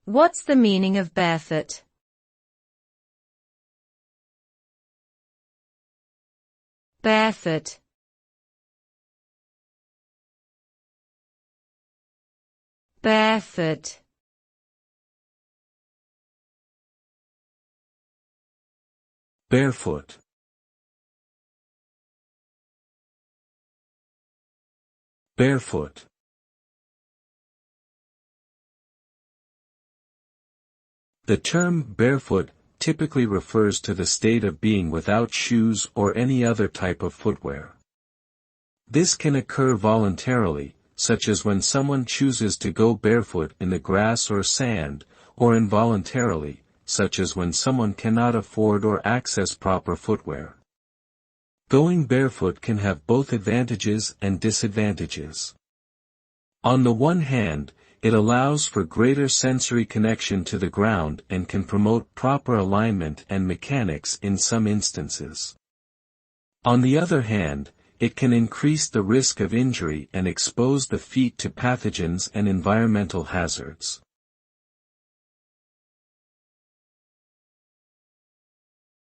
What's the meaning of barefoot? Barefoot. Barefoot. Barefoot. Barefoot. The term barefoot typically refers to the state of being without shoes or any other type of footwear. This can occur voluntarily, such as when someone chooses to go barefoot in the grass or sand, or involuntarily, such as when someone cannot afford or access proper footwear. Going barefoot can have both advantages and disadvantages. On the one hand, it allows for greater sensory connection to the ground and can promote proper alignment and mechanics in some instances. On the other hand, it can increase the risk of injury and expose the feet to pathogens and environmental hazards.